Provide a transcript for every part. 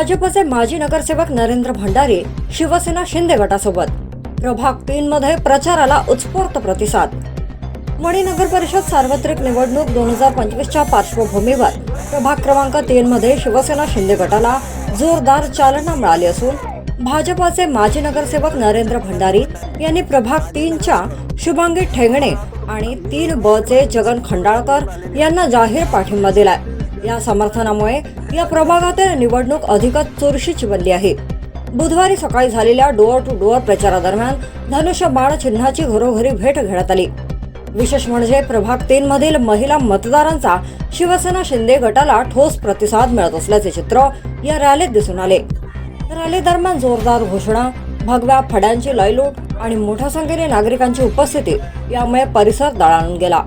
भाजपचे माजी नगरसेवक नरेंद्र भंडारी शिवसेना शिंदे गटासोबत प्रभाग 3 मध्ये प्रचाराला उत्स्फूर्त प्रतिसाद। वणी नगर परिषद सार्वत्रिक निवडणूक 2025च्या पार्श्वभूमीवर प्रभाग क्रमांक 3 मध्ये शिवसेना शिंदे गटाला जोरदार चालना मिळाली असून भाजपचे माजी नगरसेवक नरेंद्र भंडारी यांनी प्रभाग 3च्या शुभांगी ठेंगणे आणि 3B चे जगन खंडाळकर यांना जाहीर पाठिंबा दिलाय। या समर्थनामुळे या प्रभागातील निवडणूक अधिकच चुरशीची बनली आहे। बुधवारी सकाळी झालेल्या डोअर टू डोअर प्रचारादरम्यान धनुष्यबाण चिन्हाची घरोघरी भेट घेण्यात आली। विशेष म्हणजे प्रभाग 3 मधील महिला मतदारांचा शिवसेना शिंदे गटाला ठोस प्रतिसाद मिळत असल्याचे चित्र या रॅलीत दिसून आले। रॅली दरम्यान जोरदार घोषणा, भगव्या फड्यांची लयलूट आणि मोठ्या संख्येने नागरिकांची उपस्थिती यामुळे परिसर दणाणून गेला।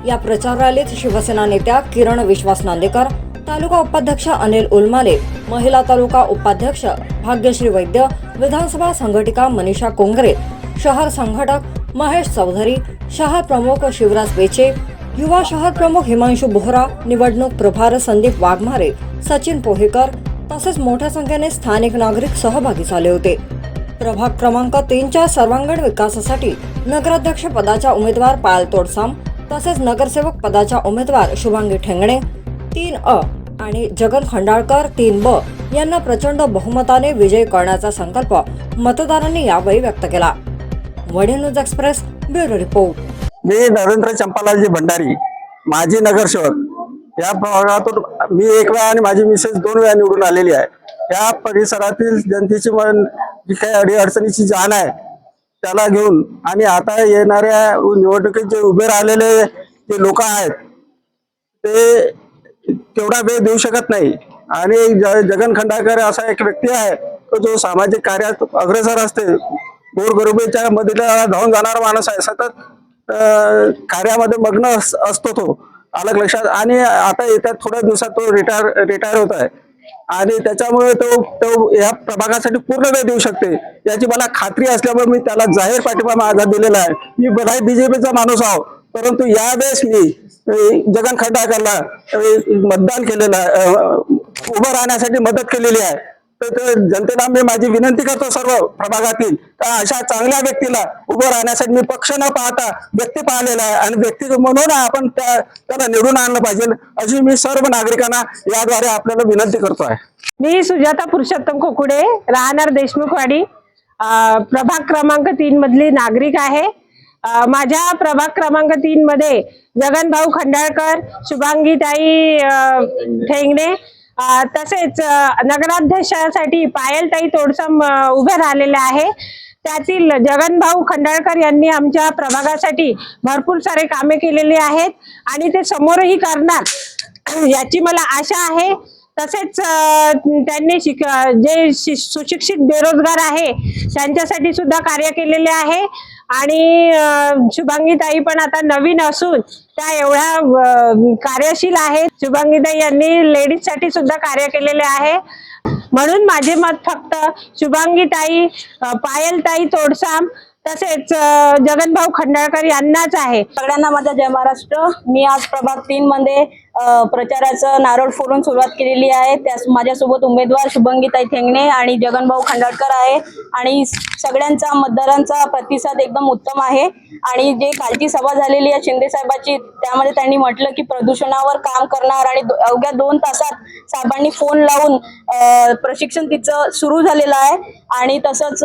या प्रचार रॅलीत शिवसेना नेत्या किरण विश्वास नांदेकर, तालुका उपाध्यक्ष अनिल उलमाले, महिला तालुका उपाध्यक्ष भाग्यश्री वैद्य, विधानसभा संघटिका मनीषा कोंगरे, शहर संघटक महेश चौधरी, शहर प्रमुख शिवराज बेचे, युवा शहर प्रमुख हिमांशु बोहरा, निवडणूक प्रभार संदीप वाघमारे, सचिन पोहेकर तसेच मोठ्या संख्येने स्थानिक नागरिक सहभागी झाले होते। प्रभाग क्रमांक 3च्या सर्वांगीण विकासासाठी नगराध्यक्ष पदाच्या उमेदवार पायल तोडसाम तसेच नगरसेवक पदाच्या उमेदवार शुभांगी ठेंगणे 3A आणि जगन खंडाळकर 3B यांना प्रचंड बहुमताने विजयी करण्याचा संकल्प मतदारांनी यावेळी व्यक्त केला। वडी न्यूज एक्सप्रेस ब्युरो रिपोर्ट। मी नरेंद्र चंपालालजी भंडारी, माजी नगरसेवक। या प्रभागातून मी एक वेळा आणि माझी मिसेस 2 वेळा निवडून आलेली आहे। या परिसरातील जनतेची जी काही अडीअडचणीची जाण आहे त्याला घेऊन आणि आता येणाऱ्या निवडणुकीत जे उभे राहिलेले जे लोक आहेत ते तेवढा वेळ देऊ शकत नाही आणि जगन खंडाळकर असा एक व्यक्ती आहे जो सामाजिक कार्यात अग्रेसर असते। गोरगरिबीच्या मदतीला धावून जाणारा माणूस आहे, सतत कार्यामध्ये मग्न असतो तो, अलग लक्षात। आणि आता येत्या थोड्या दिवसात तो रिटायर होत आहे आणि त्याच्यामुळे तो या प्रभागासाठी पूर्ण वेळ देऊ शकते याची मला खात्री असल्यामुळे मी त्याला जाहीर पाठिंबा माझा दिलेला आहे। मी भले बीजेपीचा माणूस आहो, परंतु यावेळेस मी जगन खंडाळकरला मतदान केलेलं आहे, उभं राहण्यासाठी मदत केलेली आहे। तर जनतेला मी माझी विनंती करतो सर्व प्रभागातील अशा चांगल्या व्यक्तीला उभं राहण्यासाठी मी पक्ष न पाहता व्यक्ती पाहिलेला आहे आणि व्यक्ती म्हणून आपण त्याला निवडून आणलं पाहिजे अशी मी सर्व नागरिकांना याद्वारे आपल्याला विनंती करतो आहे। मी सुजाता पुरुषोत्तम खोकुडे, राहणार देशमुखवाडी, प्रभाग क्रमांक 3 मधली नागरिक आहे। माझ्या प्रभाग क्रमांक 3 मध्ये जगनभाऊ खंडाळकर, शुभांगीताई ठेंगणे तसेच नगराध्यक्षासाठी पायलताई तोडसम उभे राहिलेले आहे। त्यातील जगनभाऊ खंडाळकर यांनी आमच्या प्रभागासाठी भरपूर सारे कामे केलेली आहेत आणि ते समोरही करणार याची मला आशा आहे। तसेच त्यांनी जे सुशिक्षित बेरोजगार आहे त्यांच्यासाठी सुद्धा कार्य केलेले आहे आणि शुभांगीताई पण आता नवीन असून त्या एवढ्या कार्यशील आहेत। शुभांगीताई यांनी लेडीज साठी सुद्धा कार्य केलेले आहे, म्हणून माझे मत फक्त शुभांगीताई, पायलताई तोडसाम तसेच जगनभाऊ खंडाळकर यांनाच आहे। सगळ्यांना माझा जय महाराष्ट्र। मी आज प्रभाग 3 मध्ये प्रचाराचं नारळ फोडून सुरुवात केलेली आहे। त्यास माझ्यासोबत उमेदवार शुभांगीताई ठेंगणे आणि जगनभाऊ खंडाळकर आहे आणि सगळ्यांचा मतदारांचा प्रतिसाद एकदम उत्तम आहे। आणि जे कालची सभा झालेली आहे शिंदे साहेबांची, त्यामध्ये त्यांनी म्हटलं की प्रदूषणावर काम करणार आणि अवघ्या 2 तासात साहेबांनी फोन लावून प्रशिक्षण तिचं सुरू झालेलं आहे। आणि तसंच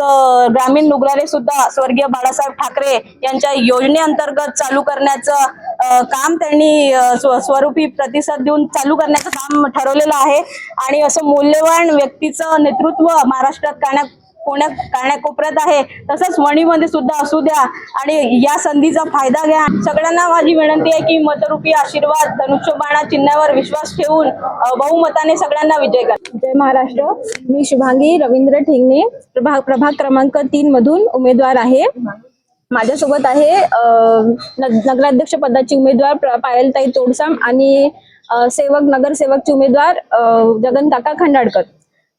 ग्रामीण रुग्णालय सुद्धा स्वर्गीय बाळासाहेब ठाकरे यांच्या योजनेअंतर्गत चालू करण्याचं काम त्यांनी स्वरूपी प्रतिसाद देऊन चालू करण्याचं काम ठरवलेलं आहे। आणि असं मौल्यवान व्यक्तीचं नेतृत्व महाराष्ट्रात कानाकोपऱ्यात आहे, तसंच वणीमध्ये सुद्धा असू द्या आणि या संधीचा फायदा घ्या। सगळ्यांना माझी विनंती आहे की मतरूपी आशीर्वाद धनुष्यबाणा चिन्हावर विश्वास ठेवून बहुमताने सगळ्यांना विजय करा। जय महाराष्ट्र। मी शुभांगी रवींद्र ठेंगणे, प्रभाग क्रमांक 3 मधून उमेदवार आहे। माझ्यासोबत आहे नगराध्यक्ष पदाची उमेदवार पायलताई तोडसाम आणि नगरसेवकचे उमेदवार जगन काका खंडाळकर।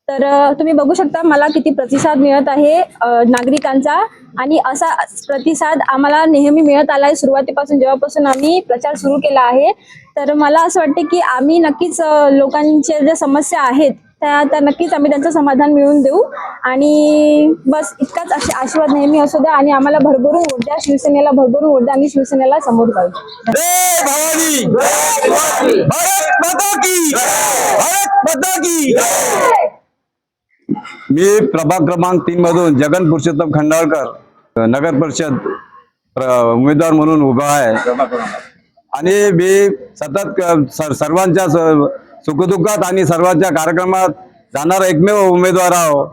तर तुम्ही बघू शकता मला किती प्रतिसाद मिळत आहे नागरिकांचा आणि असा प्रतिसाद आम्हाला नेहमी मिळत आलाय सुरुवातीपासून, जेव्हापासून आम्ही प्रचार सुरू केला आहे। तर मला असं वाटतं की आम्ही नक्कीच लोकांच्या ज्या समस्या आहेत त्या नक्कीच आम्ही त्यांचं समाधान मिळवून देऊ. आणि बस इतकाच आशीर्वाद नेहमी असू द्या आणि आम्हाला भरभरून वोट द्या, शिवसेनेला भरभरून वोट द्या आणि शिवसेनेला समोर जाऊ. जय भवानी, भारत माता की, भारत माता की. मी प्रभाग क्रमांक 3 मधून जगन पुरुषोत्तम खंडाळकर नगर परिषद उमेदवार म्हणून उभा आहे आणि मी सतत सर्वांच्या सुखदुःखात आणि सर्वांच्या कार्यक्रमात जाणारा एकमेव उमेदवार आहो.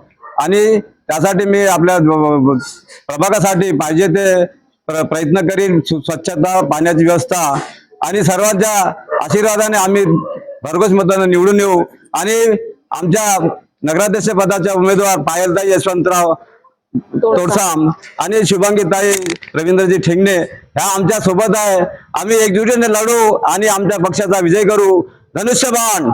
आणि त्यासाठी मी आपल्या प्रभागासाठी पाहिजे ते प्रयत्न करीन. स्वच्छता, पाण्याची व्यवस्था आणि सर्वांच्या आशीर्वादाने आम्ही भरघोस मताने निवडून येऊ. आणि आमच्या नगराध्यक्ष पदाच्या उमेदवार पायलताई यशवंतराव तोडसाम आणि शुभांगीताई रवींद्रजी ठेंगणे ह्या आमच्या सोबत आहे. आम्ही एकजुटीने लढू आणि आमच्या पक्षाचा विजय करू. धनुष्यबाण.